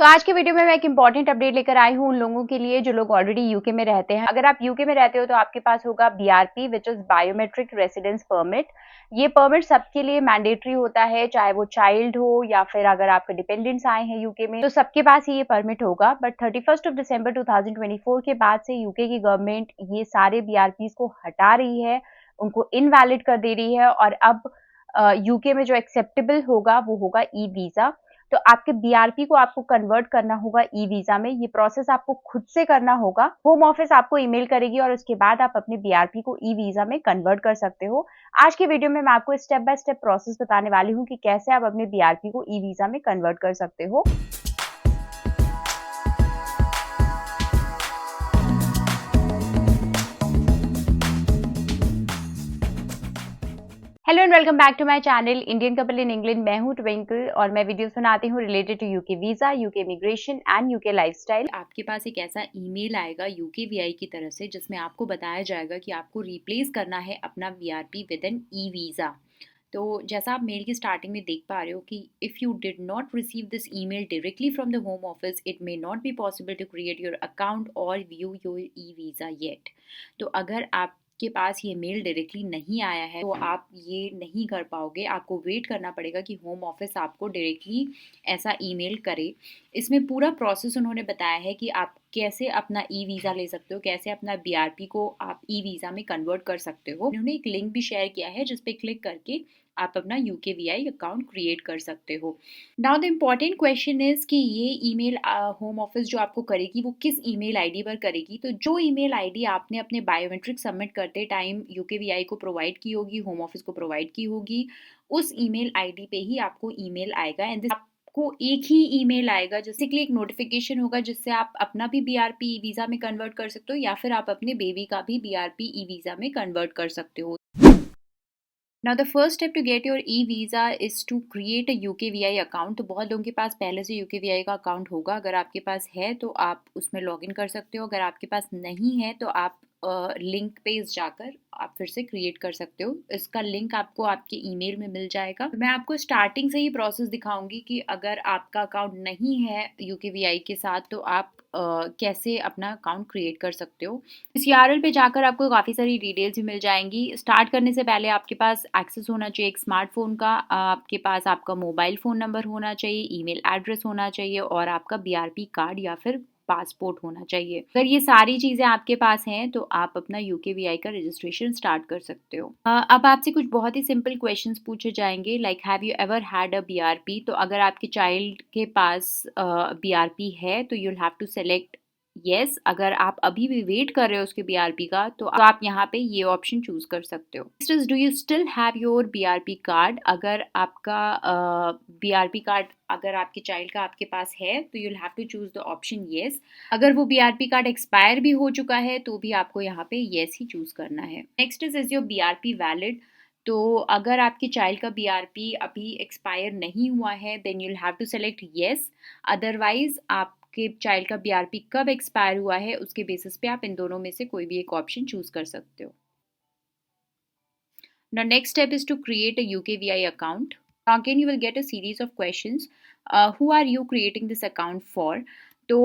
तो आज की वीडियो में मैं एक इंपॉर्टेंट अपडेट लेकर आई हूँ उन लोगों के लिए जो लोग ऑलरेडी यूके में रहते हैं। अगर आप यूके में रहते हो तो आपके पास होगा BRP which is biometric residence permit. ये परमिट सबके लिए मैंडेटरी होता है, चाहे वो चाइल्ड हो या फिर अगर आपके डिपेंडेंट्स आए हैं यूके में तो सबके पास ही ये परमिट होगा। बट 31 दिसंबर 2024 के बाद से यूके की गवर्नमेंट ये सारे बीआरपीज को हटा रही है, उनको इनवैलिड कर दे रही है और अब यूके में जो एक्सेप्टेबल होगा वो होगा ई वीजा। तो आपके बीआरपी को आपको कन्वर्ट करना होगा ई वीजा में। ये प्रोसेस आपको खुद से करना होगा। होम ऑफिस आपको ईमेल करेगी और उसके बाद आप अपने बीआरपी को ई वीजा में कन्वर्ट कर सकते हो। आज की वीडियो में मैं आपको स्टेप बाय स्टेप प्रोसेस बताने वाली हूँ कि कैसे आप अपने बीआरपी को ई वीजा में कन्वर्ट कर सकते हो। Hello and welcome back to my channel Indian couple in England. मैं हूं ट्विंकल और मैं वीडियोस बनाती हूं related to UK visa, UK immigration and UK lifestyle. आपके पास एक ऐसा ईमेल आएगा यूकेवीआई की तरफ से जिसमें आपको बताया जाएगा कि आपको रिप्लेस करना है अपना BRP with an e visa. तो जैसा आप मेल की स्टार्टिंग में देख पा रहे हो कि if you did not receive this email directly from the home office it may not be possible to create your account और view your e visa yet. तो अगर आपके पास ये मेल डायरेक्टली नहीं आया है तो आप ये नहीं कर पाओगे, आपको वेट करना पड़ेगा कि होम ऑफिस आपको डायरेक्टली ऐसा ईमेल करे। इसमें पूरा प्रोसेस उन्होंने बताया है कि आप कैसे अपना ई वीज़ा ले सकते हो, कैसे अपना बीआरपी को आप ई वीज़ा में कन्वर्ट कर सकते हो। उन्होंने एक लिंक भी शेयर किया है जिस पे क्लिक करके आप अपना यूकेवीआई अकाउंट क्रिएट कर सकते हो। Now the important question is कि ये ईमेल होम ऑफिस जो आपको करेगी वो किस ईमेल आईडी पर करेगी। तो जो ईमेल आईडी आपने अपने बायोमेट्रिक सबमिट करते टाइम यूकेवीआई को प्रोवाइड की होगी, होम ऑफिस को प्रोवाइड की होगी, उस ईमेल आईडी पे ही आपको ईमेल आएगा। एंड को एक ही ईमेल आएगा जिससे कि एक नोटिफिकेशन होगा जिससे आप अपना भी बीआरपी ई वीज़ा में कन्वर्ट कर सकते हो या फिर आप अपने बेबी का भी बीआरपी ई वीज़ा में कन्वर्ट कर सकते हो। Now the first step to get your e-visa is to create a UKVI account। तो बहुत लोगों के पास पहले से UKVI का अकाउंट होगा। अगर आपके पास है तो आप उसमें लॉगिन कर सकते हो, अगर आपके पास नहीं है तो आप लिंक पे जाकर आप फिर से क्रिएट कर सकते हो। इसका लिंक आपको आपके ईमेल में मिल जाएगा। तो मैं आपको स्टार्टिंग से ही प्रोसेस दिखाऊंगी कि अगर आपका अकाउंट नहीं है UKVI के साथ तो आप कैसे अपना अकाउंट क्रिएट कर सकते हो। इस यूआरएल पे जाकर आपको काफ़ी सारी डिटेल्स भी मिल जाएंगी। स्टार्ट करने से पहले आपके पास एक्सेस होना चाहिए एक स्मार्टफोन का, आपके पास आपका मोबाइल फ़ोन नंबर होना चाहिए, ईमेल एड्रेस होना चाहिए और आपका बीआरपी कार्ड या फिर पासपोर्ट होना चाहिए। अगर ये सारी चीज़ें आपके पास हैं तो आप अपना यूकेवीआई का रजिस्ट्रेशन स्टार्ट कर सकते हो। अब आपसे कुछ बहुत ही सिंपल क्वेश्चंस पूछे जाएंगे like have you ever had a BRP. तो अगर आपके चाइल्ड के पास बीआरपी है तो you'll have to select yes. अगर आप अभी भी वेट कर रहे हो उसके बीआरपी का तो आप यहाँ पे ये ऑप्शन चूज कर सकते हो। Next is do you still have your BRP card. अगर आपका बीआरपी कार्ड अगर आपके चाइल्ड का आपके पास है तो you'll have to choose the option yes. अगर वो बीआरपी कार्ड एक्सपायर भी हो चुका है तो भी आपको यहाँ पे येस ही चूज करना है। Next is your BRP valid. तो अगर आपके चाइल्ड का बीआरपी अभी एक्सपायर नहीं हुआ है then you'll have to select yes. Otherwise आपके चाइल्ड का बीआरपी कब एक्सपायर हुआ है उसके बेसिस पे आप इन दोनों में से कोई भी एक ऑप्शन चूज कर सकते हो। Now next step is to create a UKVI account. Again you will get a series of questions. Who are you creating this account for? तो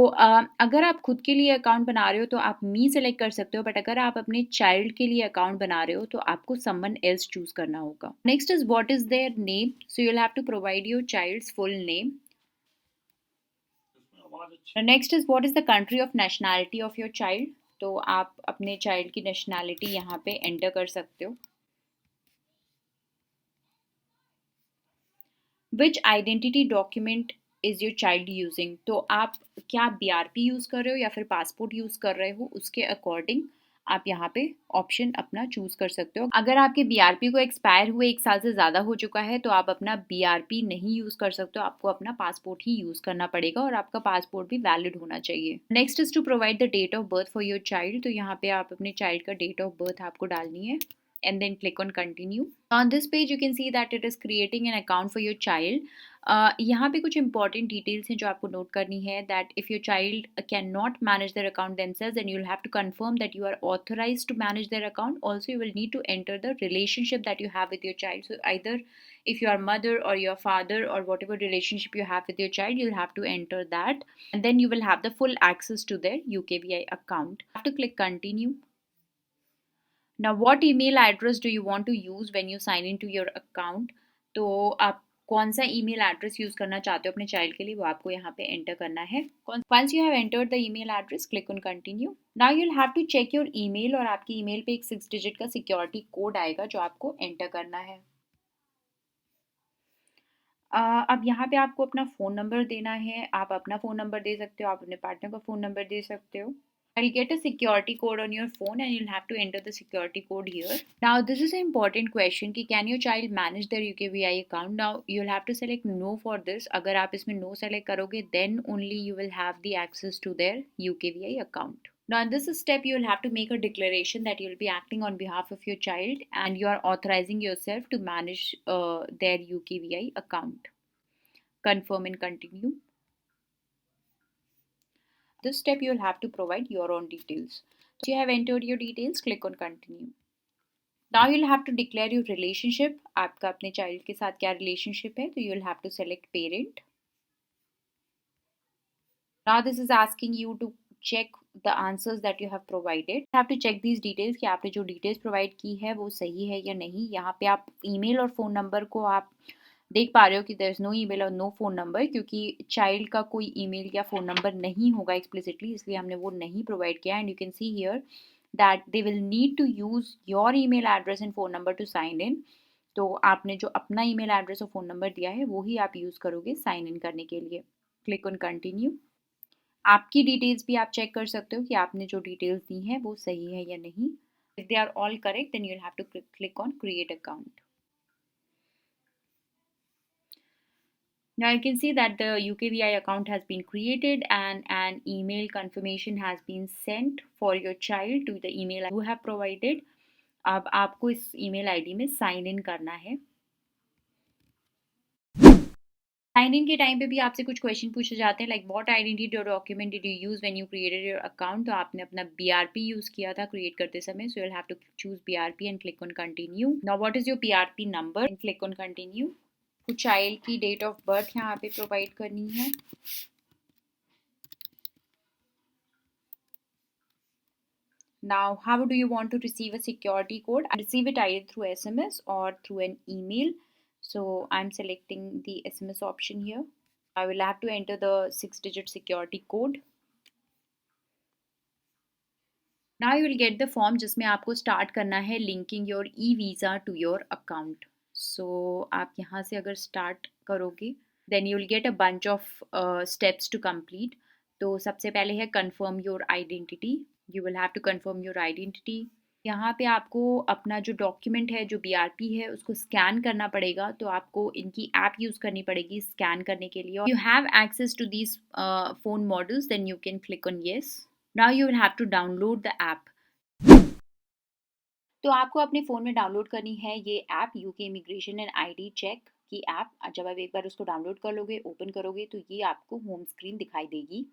अगर आप खुद के लिए अकाउंट बना रहे हो तो आप मी सेलेक्ट कर सकते हो, बट अगर आप अपने चाइल्ड के लिए अकाउंट बना रहे हो तो आपको समवन एल्स चूज करना होगा। Next is what is their name. So you will have to provide your child's full name. Next is what is the country of nationality of your child. तो आप अपने चाइल्ड की nationality यहाँ पे enter कर सकते हो। Which identity document is your child using. तो आप क्या बीआरपी यूज कर रहे हो या फिर पासपोर्ट यूज कर रहे हो उसके अकॉर्डिंग आप यहाँ पे ऑप्शन अपना चूज कर सकते हो। अगर आपके बीआरपी को एक्सपायर हुए 1 साल से ज़्यादा हो चुका है तो आप अपना बीआरपी नहीं यूज़ कर सकते हो, आपको अपना पासपोर्ट ही यूज़ करना पड़ेगा और आपका पासपोर्ट भी वैलिड होना चाहिए। Next is to provide the date of birth for your child. तो यहाँ पे आप अपने चाइल्ड का डेट ऑफ बर्थ आपको डालनी है and then click on continue. On this page you can see that it is creating an account for your child. यहाँ पे कुछ इंपॉर्टेंट डिटेल्स हैं जो आपको नोट करनी है, that if your child can not manage their account themselves, then you will have to confirm that you are authorized to manage their account. Also you will need to enter the relationship that you have with your child. So either if you are mother or your father or whatever relationship you have with your child, you'll have to enter that, and then you will have the full access to their UKVI account. You have to click continue. Now what email address do you want to use when you sign into your account? तो आप कौन सा email address use करना चाहते हो अपने child के लिए, वो आपको यहाँ पे एंटर करना है. Once you have entered the email address, click on continue. Now you will have to check your email, और आपकी ईमेल पे एक 6 डिजिट का सिक्योरिटी कोड आएगा जो आपको एंटर करना है. अब यहाँ पे आपको अपना फ़ोन नंबर देना है. आप अपना फ़ोन नंबर दे सकते हो, आप अपने पार्टनर का फ़ोन नंबर दे सकते हो. I'll get a security code on your phone and you'll have to enter the security code here. Now this is an important question कि can your child manage their UKVI account? Now you'll have to select no for this. अगर आप इसमें no select करोगे, then only you will have the access to their UKVI account. Now in this step you will have to make a declaration that you will be acting on behalf of your child and you are authorizing yourself to manage their UKVI account. Confirm and continue. This step you will have to provide your own details. So you have entered your details, click on continue. Now you'll have to declare your relationship. आपका अपने child के साथ क्या relationship है, तो you'll have to select parent. Now this is asking you to check the answers that you have provided. You have to check these details कि आपने जो details provide की है वो सही है या नहीं. यहाँ पे आप email और phone number को आप देख पा रहे हो कि देयर इज नो ईमेल और नो फ़ोन नंबर, क्योंकि चाइल्ड का कोई ईमेल या फ़ोन नंबर नहीं होगा एक्सप्लिसिटली, इसलिए हमने वो नहीं प्रोवाइड किया. And you can see here that they will need to use your email address and phone number to sign in. तो आपने जो अपना ईमेल एड्रेस और फ़ोन नंबर दिया है वो ही आप यूज़ करोगे साइन इन करने के लिए. Click on continue. आपकी डिटेल्स भी आप चेक कर सकते हो कि आपने जो डिटेल्स दी हैं वो सही है या नहीं. If they are all correct then you will have to click on create account. Now you can see that the UKVI account has been created and an email confirmation has been sent for your child to the email you have provided. अब आपको इस email ID में sign in करना है. Sign in के time पे भी आपसे कुछ क्वेश्चन पूछे जाते हैं, लाइक व्हाट आइडेंटिटी और document did you use when you created your account. तो आपने अपना BRP यूज किया था क्रिएट करते समय, so you will have to choose BRP and click on continue. Now what is your BRP number and click on continue. तो child की date of birth यहाँ पे प्रोवाइड करनी है. Now, how do you want to receive a security code? I receive it either through SMS or through an email. So I'm selecting the SMS option here. I will have to enter the 6-digit security code. Now you will get the form जिसमें आपको start करना है linking your e-visa to your account. So आप यहाँ से अगर start करोगे, then you will get a bunch of steps to complete. तो सबसे पहले है confirm your identity. You will have to confirm your identity. यहाँ पे आपको अपना जो डॉक्यूमेंट है, जो BRP है, उसको स्कैन करना पड़ेगा. तो आपको इनकी ऐप यूज़ करनी पड़ेगी स्कैन करने के लिए. You have access to these phone models, then you can click on yes. Now you will have to download the app. तो आपको अपने फ़ोन में डाउनलोड करनी है ये app, UK immigration and ID check की ऐप. जब आप एक बार उसको डाउनलोड कर लोगे, ओपन करोगे, तो ये आपको होम स्क्रीन दिखाई देगी.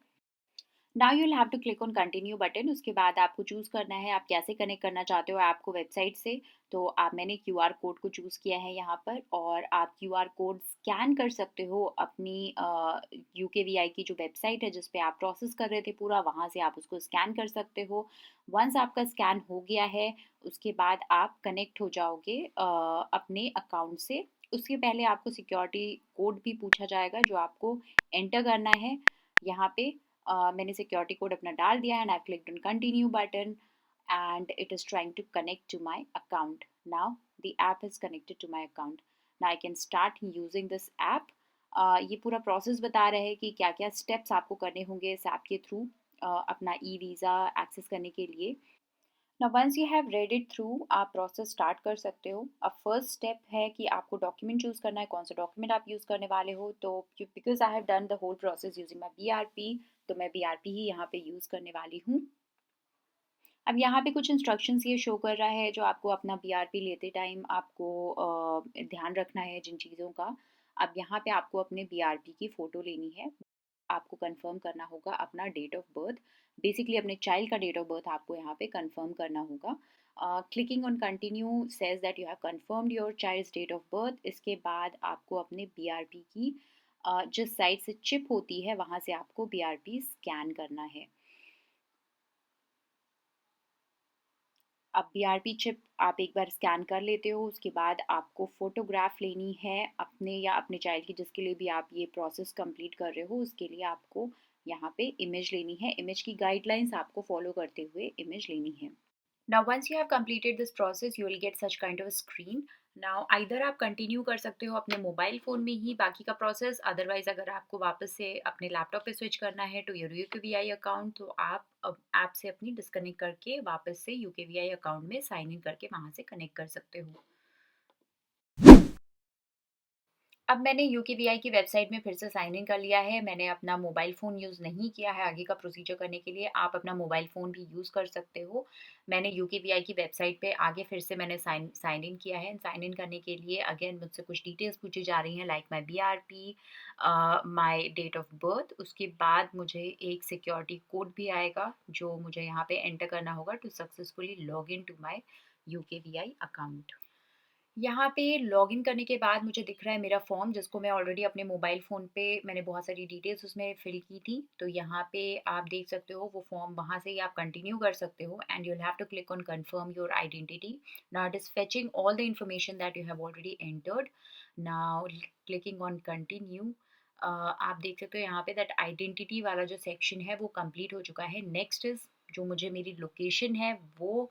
Now you will have to click on continue button. उसके बाद आपको चूज़ करना है आप कैसे कनेक्ट करना चाहते हो ऐप को वेबसाइट से. तो मैंने QR कोड को चूज़ किया है यहाँ पर, और आप QR कोड स्कैन कर सकते हो अपनी UKVI की जो वेबसाइट है जिस पे आप प्रोसेस कर रहे थे पूरा, वहाँ से आप उसको स्कैन कर सकते हो. वंस आपका स्कैन हो गया है, उसके बाद आप कनेक्ट हो जाओगे अपने अकाउंट से. उसके पहले आपको सिक्योरिटी कोड भी पूछा जाएगा जो आपको एंटर करना है. यहाँ पे मैंने सिक्योरिटी कोड अपना डाल दिया है, and I clicked on continue button and it is trying to connect to my account. Now the app is connected to my account. Now I can start using this app. ये पूरा process बता रहे हैं कि क्या क्या steps आपको करने होंगे इस ऐप के थ्रू अपना ई-वीज़ा एक्सेस करने के लिए. Now once you have read it through, आप प्रोसेस स्टार्ट कर सकते हो. अब फर्स्ट स्टेप है कि आपको डॉक्यूमेंट चूज़ करना है, कौन सा डॉक्यूमेंट आप यूज़ करने वाले हो. तो because I have done the whole process using my BRP, तो मैं BRP ही यहाँ पे यूज़ करने वाली हूँ. अब यहाँ पे कुछ इंस्ट्रक्शंस ये शो कर रहा है जो आपको अपना BRP लेते टाइम आपको ध्यान रखना है जिन चीज़ों का. अब यहाँ पे आपको अपने बीआरपी की फ़ोटो लेनी है, आपको कंफर्म करना होगा अपना डेट ऑफ बर्थ, बेसिकली अपने चाइल्ड का डेट ऑफ बर्थ आपको यहाँ पे कंफर्म करना होगा। Clicking on continue says that you have confirmed your child's date of birth. इसके बाद आपको अपने बीआरपी की जिस साइड से चिप होती है वहाँ से आपको बीआरपी स्कैन करना है। अब बीआरपी चिप आप एक बार स्कैन कर लेते हो, उसके बाद आपको फ़ोटोग्राफ लेनी है अपने या अपने चाइल्ड की, जिसके लिए भी आप ये प्रोसेस कंप्लीट कर रहे हो। उसके लिए आपको यहाँ पे इमेज लेनी है, इमेज की गाइडलाइंस आपको फॉलो करते हुए इमेज लेनी है। Now once you have completed this process you will get such kind of a screen. Now either आप कंटिन्यू कर सकते हो अपने मोबाइल फ़ोन में ही बाकी का प्रोसेस, अदरवाइज़ अगर आपको वापस से अपने लैपटॉप पे स्विच करना है टू योर यूकेवीआई अकाउंट, तो आप अब ऐप से अपनी डिस्कनेक्ट करके वापस से यूकेवीआई अकाउंट में साइन इन करके वहाँ से कनेक्ट कर सकते हो। अब मैंने यूकेवीआई की वेबसाइट में फिर से साइन इन कर लिया है। मैंने अपना मोबाइल फ़ोन यूज़ नहीं किया है आगे का प्रोसीजर करने के लिए। आप अपना मोबाइल फ़ोन भी यूज़ कर सकते हो। मैंने यूकेवीआई की वेबसाइट पे आगे फिर से मैंने साइन इन किया है। साइन इन करने के लिए अगेन मुझसे कुछ डिटेल्स पूछी जा रही हैं, like my BRP, my date of birth. उसके बाद मुझे एक सिक्योरिटी कोड भी आएगा जो मुझे यहाँ पे एंटर करना होगा to successfully log in to my UKVI account. यहाँ पे लॉगिन करने के बाद मुझे दिख रहा है मेरा फॉर्म, जिसको मैं ऑलरेडी अपने मोबाइल फ़ोन पे मैंने बहुत सारी डिटेल्स उसमें फिल की थी। तो यहाँ पे आप देख सकते हो वो फॉर्म, वहाँ से ही आप कंटिन्यू कर सकते हो and you will have to click on confirm your identity. Now it is fetching all the information that you have already entered. Now clicking on continue, आप देख सकते हो यहाँ पे दैट आइडेंटिटी वाला जो सेक्शन है वो कंप्लीट हो चुका है। नेक्स्ट इज़ जो मुझे मेरी लोकेशन है वो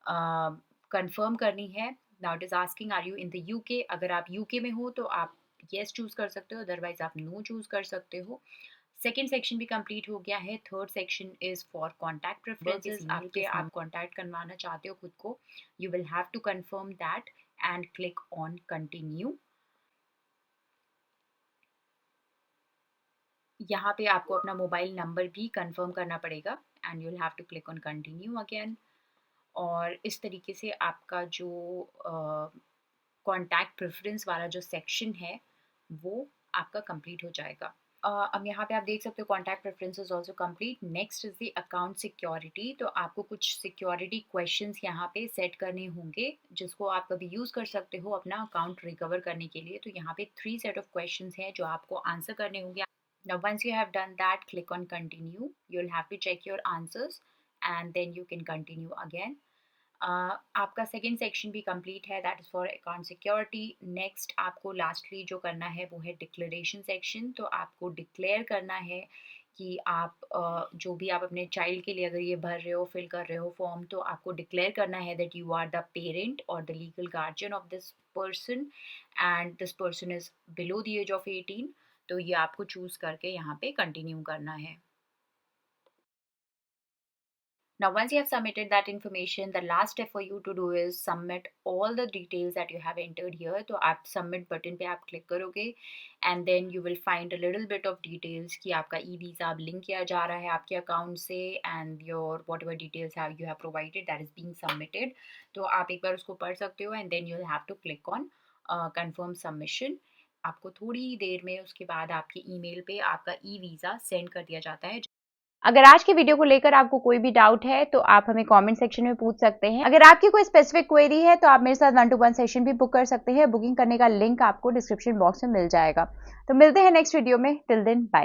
कंफर्म करनी है। Now it is asking are you in the UK. अगर आप यूके में हो तो आप येस चूज़ कर सकते हो, अदरवाइज आप नो चूज़ कर सकते हो। सेकेंड सेक्शन भी कंप्लीट हो गया है। Third section is for contact preferences. आपके आप कॉन्टैक्ट करवाना चाहते हो खुद को, you will have to confirm that and click on continue. यहाँ पे आपको अपना मोबाइल नंबर भी कंफर्म करना पड़ेगा and you will have to click on continue again. और इस तरीके से आपका जो कॉन्टैक्ट प्रेफरेंस वाला जो सेक्शन है वो आपका कंप्लीट हो जाएगा। अब यहाँ पे आप देख सकते हो contact preferences also complete. Next is the account security. तो आपको कुछ सिक्योरिटी क्वेश्चंस यहाँ पे सेट करने होंगे जिसको आप कभी यूज़ कर सकते हो अपना अकाउंट रिकवर करने के लिए। तो यहाँ पे 3 सेट ऑफ क्वेश्चंस हैं जो आपको आंसर करने होंगे। Now once you have done that, click on continue. You'll have to check your answers and then you can continue again. आपका सेकेंड सेक्शन भी कंप्लीट है, that is for account security. Next आपको lastly जो करना है वो है declaration section. तो आपको डिक्लेयर करना है कि आप जो भी आप अपने चाइल्ड के लिए अगर ये भर रहे हो, फिल कर रहे हो फॉर्म, तो आपको डिक्लेयर करना है that you are the parent और the legal guardian of this person and this person is below the age of 18। तो ये आपको चूज़ करके यहाँ पे कंटिन्यू करना है। Now, once you have submitted that information, the last step for you to do is submit all the details that you have entered here. तो आप submit button पे आप click करोगे and then you will find a little bit of details कि आपका e-visa अब link किया जा रहा है आपके account से and your whatever details have you have provided that is being submitted. तो आप एक बार उसको पढ़ सकते हो and then you will have to click on confirm submission. आपको थोड़ी देर में उसके बाद आपके ईमेल पे आपका e-visa सेंड कर दिया जाता है। अगर आज की वीडियो को लेकर आपको कोई भी डाउट है तो आप हमें कमेंट सेक्शन में पूछ सकते हैं। अगर आपकी कोई स्पेसिफिक क्वेरी है तो आप मेरे साथ 1-to-1 सेशन भी बुक कर सकते हैं। बुकिंग करने का लिंक आपको डिस्क्रिप्शन बॉक्स में मिल जाएगा। तो मिलते हैं नेक्स्ट वीडियो में। Till then bye.